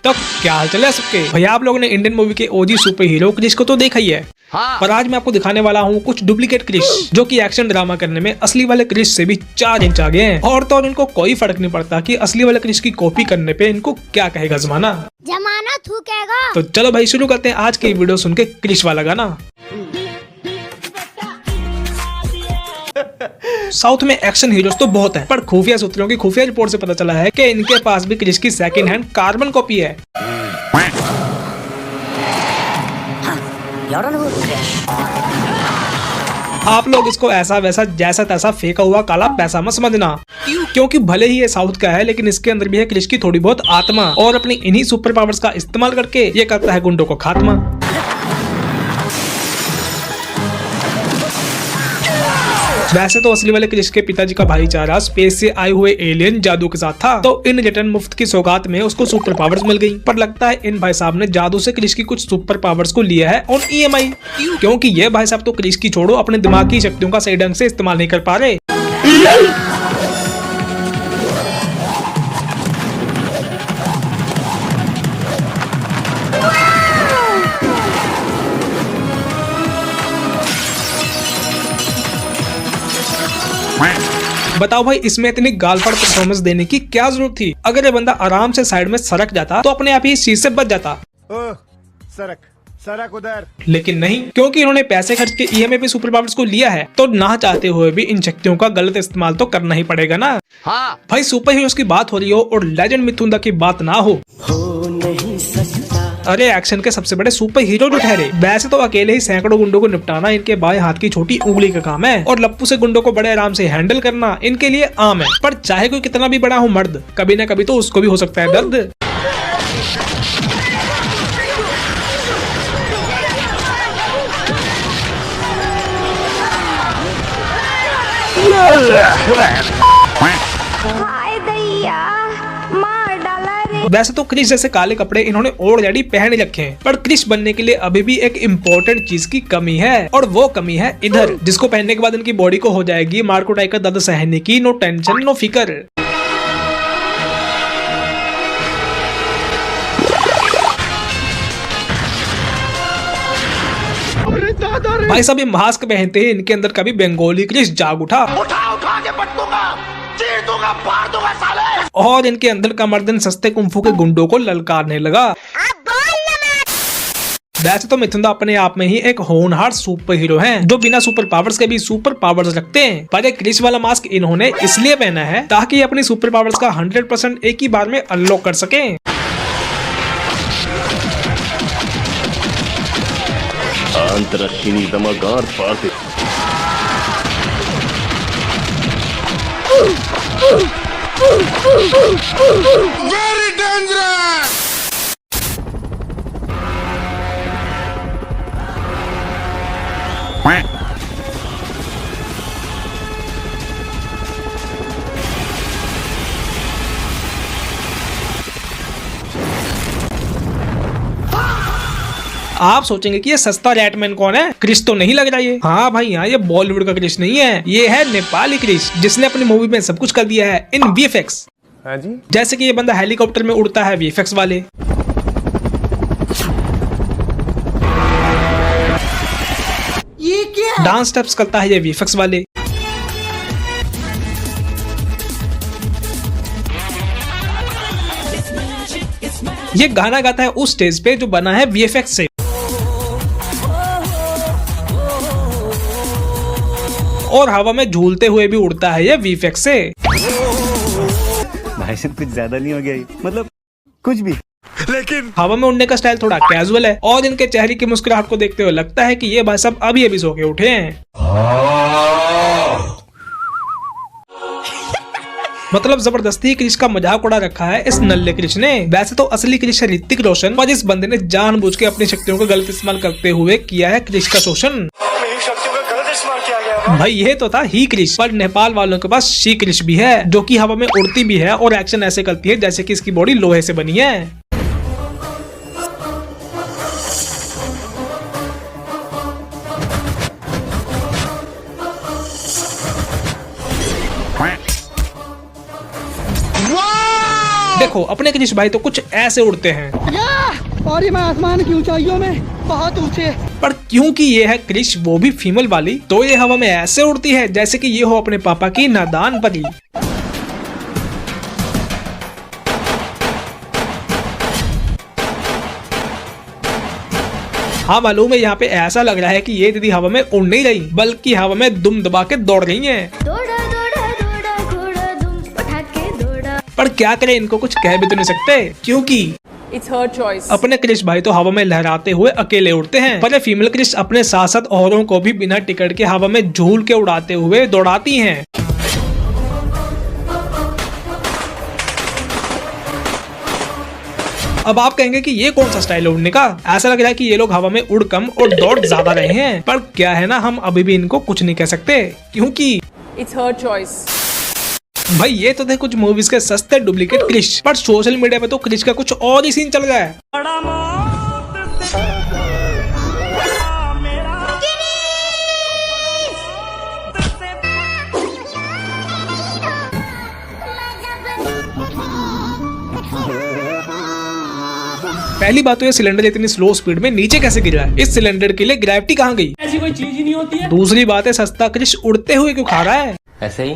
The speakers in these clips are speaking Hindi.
तो क्या हाल चल है सबके भैया। आप लोगों ने इंडियन मूवी के ओजी सुपर हीरो क्रिश को तो देखा ही है। हाँ। पर आज मैं आपको दिखाने वाला हूँ कुछ डुप्लीकेट क्रिश जो कि एक्शन ड्रामा करने में असली वाले क्रिश से भी 4 इंच आगे हैं। और तो और इनको कोई फर्क नहीं पड़ता कि असली वाले क्रिश की कॉपी करने पे इनको क्या कहेगा जमाना। थूकेगा। तो चलो भाई शुरू करते हैं आज की वीडियो सुन के क्रिश वाला गाना। साउथ में एक्शन हीरोज तो बहुत हैं, पर खुफिया सूत्रों की खुफिया रिपोर्ट से पता चला है कि इनके पास भी क्रिश की सेकंड हैंड कार्बन कॉपी है। आप लोग इसको ऐसा वैसा जैसा तैसा फेंका हुआ काला पैसा मत समझना, क्योंकि भले ही ये साउथ का है लेकिन इसके अंदर भी है क्रिश की थोड़ी बहुत आत्मा और अपनी इन्हीं सुपर पावर्स का इस्तेमाल करके ये करता है गुंडों को खात्मा। वैसे तो असली वाले क्रिश के पिताजी का भाईचारा स्पेस से आए हुए एलियन जादू के साथ था, तो इन रिटर्न मुफ्त की सौगात में उसको सुपर पावर्स मिल गई। पर लगता है इन भाई साहब ने जादू से क्रिश की कुछ सुपर पावर्स को लिया है ऑन EMI, क्योंकि ये भाई साहब तो क्रिश की छोड़ो अपने दिमाग की शक्तियों का सही ढंग से इस्तेमाल नहीं कर पा रहे। बताओ भाई इसमें इतनी गालफड़ परफॉर्मेंस देने की क्या जरूरत थी। अगर ये बंदा आराम से साइड में सरक जाता तो अपने आप ही इस चीज से बच जाता। सरक उधर। लेकिन नहीं, क्योंकि इन्होंने पैसे खर्च के EMI पे सुपर पावर्स को लिया है तो ना चाहते हुए भी इन शक्तियों का गलत इस्तेमाल तो करना ही पड़ेगा ना। हाँ। भाई सुपर हीरोज की बात हो रही हो और लेजेंड मिथुन की बात ना हो नहीं सकता। अरे एक्शन के सबसे बड़े सुपर हीरो जो ठहरे। वैसे तो अकेले ही सैकड़ों गुंडों को निपटाना इनके बाएं हाथ की छोटी उंगली का काम है, और लप्पू से गुंडों को बड़े आराम से हैंडल करना इनके लिए आम है। पर चाहे कोई कितना भी बड़ा हो मर्द, कभी न कभी तो उसको भी हो सकता है दर्द। वैसे तो क्रिश जैसे काले कपड़े इन्होंने ऑलरेडी पहन रखे हैं, पर क्रिश बनने के लिए अभी भी एक इम्पोर्टेंट चीज की कमी है, और वो कमी है इधर, जिसको पहनने के बाद इनकी बॉडी को हो जाएगी मार्कोटाई का दर्द सहने की नो टेंशन नो फिकर। भाई साहब ये मास्क पहनते हैं इनके अंदर कभी बंगाली क्रिश जाग उठा के पट दूंगा, चीर दूंगा, फाड़ दूंगा साले। और इनके अंदर का मर्दन सस्ते कुंफू के गुंडों को ललकारने लगा। वैसे तो मिथुन अपने आप में ही एक होनहार सुपर हीरो हैं, जो बिना सुपर पावर्स के भी सुपर पावर्स रखते हैं। पर एक क्रिश वाला मास्क इन्होंने इसलिए पहना है ताकि अपनी सुपर पावर्स का 100% एक ही बार में अनलॉक कर सके। Very dangerous! आप सोचेंगे कि ये सस्ता रैटमैन कौन है, क्रिश तो नहीं लग रहा ये। हाँ भाई यहाँ ये बॉलीवुड का क्रिश नहीं है, ये है नेपाली क्रिश, जिसने अपनी मूवी में सब कुछ कर दिया है इन VFX। हाँ जी। जैसे कि ये बंदा हेलीकॉप्टर में उड़ता है VFX वाले, ये क्या डांस स्टेप्स करता है ये VFX वाले, ये गाना गाता है उस स्टेज पे जो बना है VFX से, और हवा में झूलते हुए भी उड़ता है ये VFX से। भाई साहब कुछ ज्यादा नहीं हो गया, मतलब कुछ भी। लेकिन हवा में उड़ने का स्टाइल थोड़ा कैजुअल है, और इनके चेहरे की मुस्कुराहट को देखते हुए लगता है कि ये भाई साहब अभी सो के उठे हैं। मतलब जबरदस्ती क्रिश का मजाक उड़ा रखा है इस नल्ले क्रिश ने। वैसे तो असली क्रिश है ऋतिक रोशन, पर इस बंदे ने जानबूझ के अपनी शक्तियों का गलत इस्तेमाल करते हुए किया है क्रिश का शोषण। भाई ये तो था ही क्रिश, पर नेपाल वालों के पास शी क्रिश भी है, जो कि हवा में उड़ती भी है और एक्शन ऐसे करती है जैसे कि इसकी बॉडी लोहे से बनी है। देखो अपने क्रिश भाई तो कुछ ऐसे उड़ते हैं और मैं आसमान की ऊंचाइयों में बहुत ऊंचे। पर क्योंकि ये है क्रिश, वो भी फीमेल वाली, तो ये हवा में ऐसे उड़ती है जैसे कि ये हो अपने पापा की नादान परी। हाँ मालूम है, यहाँ पे ऐसा लग रहा है कि ये दीदी हवा में उड़ नहीं रही बल्कि हवा में दुम दबा के दौड़ रही हैं। दौड़ा दौड़ा दौड़ा घोड़ा दुम उठा के दौड़ा। पर क्या करें, इनको कुछ कह भी तो नहीं सकते क्योंकि It's her choice. अपने क्रिश भाई तो हवा में लहराते हुए अकेले उड़ते हैं, पर ये फीमेल क्रिश अपने साथ साथ औरों को भी बिना टिकट के हवा में झूल के उड़ाते हुए दौड़ाती हैं। अब आप कहेंगे कि ये कौन सा स्टाइल है उड़ने का। ऐसा लग रहा है कि ये लोग हवा में उड़ कम और दौड़ ज्यादा रहे हैं, पर क्या है ना, हम अभी भी इनको कुछ नहीं कह सकते क्योंकि It's her choice. भाई ये तो थे कुछ मूवीज के सस्ते डुप्लीकेट क्रिश, पर सोशल मीडिया पे तो क्रिश का कुछ और ही सीन चल रहा है। पहली बात तो ये सिलेंडर इतनी स्लो स्पीड में नीचे कैसे गिर रहा है, इस सिलेंडर के लिए ग्रेविटी कहाँ गई, ऐसी कोई चीज ही नहीं होती है। दूसरी बात है सस्ता क्रिश उड़ते हुए क्यों खा रहा है। ऐसे ही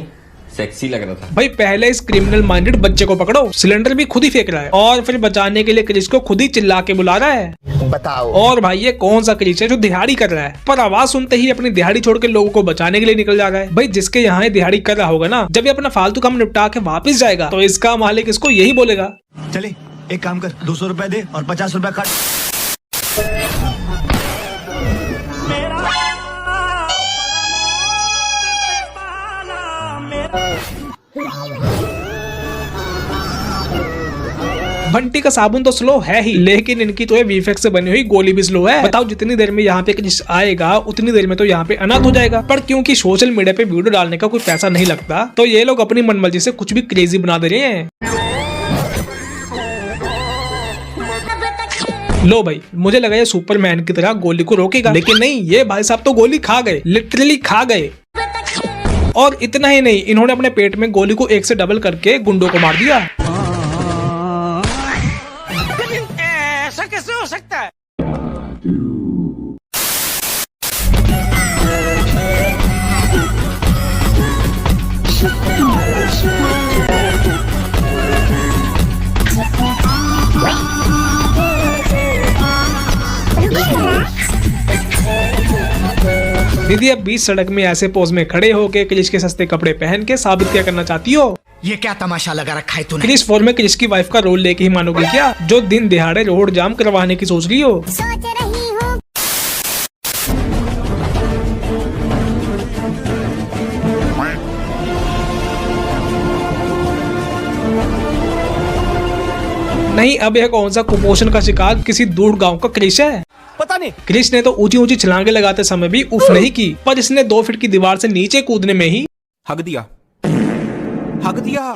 सेक्सी लग रहा था। भाई पहले इस क्रिमिनल माइंडेड बच्चे को पकड़ो, सिलेंडर भी खुद ही फेंक रहा है और फिर बचाने के लिए क्रिश को खुद ही चिल्ला के बुला रहा है। बताओ। और भाई ये कौन सा क्रिश है जो दिहाड़ी कर रहा है, पर आवाज सुनते ही अपनी दिहाड़ी छोड़ के लोगों को बचाने के लिए निकल जा रहा है। भाई जिसके यहाँ ये दिहाड़ी कर रहा होगा ना, जब ये अपना फालतू काम निपटा के वापस जाएगा तो इसका मालिक इसको यही बोलेगा, चले एक काम कर, 200 रुपए दे और 50 रुपए काट। बंटी का साबुन तो स्लो है ही, लेकिन इनकी तो ये वीफेक्स से बनी हुई गोली भी स्लो है। बताओ जितनी देर में यहाँ पे क्रिश आएगा उतनी देर में तो यहाँ पे अनाथ हो जाएगा, पर क्योंकि सोशल मीडिया पे वीडियो डालने का कोई पैसा नहीं लगता तो ये लोग अपनी मनमर्जी से कुछ भी क्रेजी बना दे रहे हैं। लो भाई, मुझे लगा ये सुपरमैन की तरह गोली को रोकेगा, लेकिन नहीं, ये भाई साहब तो गोली खा गए, लिटरली खा गए। और इतना ही नहीं, इन्होंने अपने पेट में गोली को 1 से डबल करके गुंडों को मार दिया। ऐसा कैसे हो सकता है। दीदी अब बीच सड़क में ऐसे पोज में खड़े होके क्रिश के सस्ते कपड़े पहन के साबित क्या करना चाहती हो। ये क्या तमाशा लगा रखा है तूने। क्रिश 4 में क्रिश की वाइफ का रोल लेके ही मानोगे क्या, जो दिन दिहाड़े रोड जाम करवाने की सोच रही हो। सोच रही हूँ। नहीं, अब यह कौन सा कुपोषण का शिकार किसी दूर गांव का क्रिश है। पता नहीं। क्रिश ने तो ऊंची ऊंची छलांगे लगाते समय भी उफ नहीं की, पर इसने 2 फीट की दीवार से नीचे कूदने में ही हक दिया, हक दिया।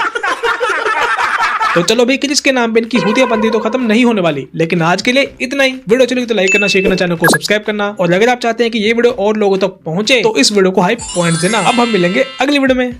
तो चलो भाई, क्रिश के नाम पे इनकी हुतियापंती तो खत्म नहीं होने वाली, लेकिन आज के लिए इतना ही। वीडियो चलेगी तो लाइक करना, शेयर करना, चैनल को सब्सक्राइब करना, और अगर आप चाहते हैं कि ये वीडियो और लोगों तक पहुंचे तो इस वीडियो को हाई पॉइंट देना। अब हम मिलेंगे अगली वीडियो में।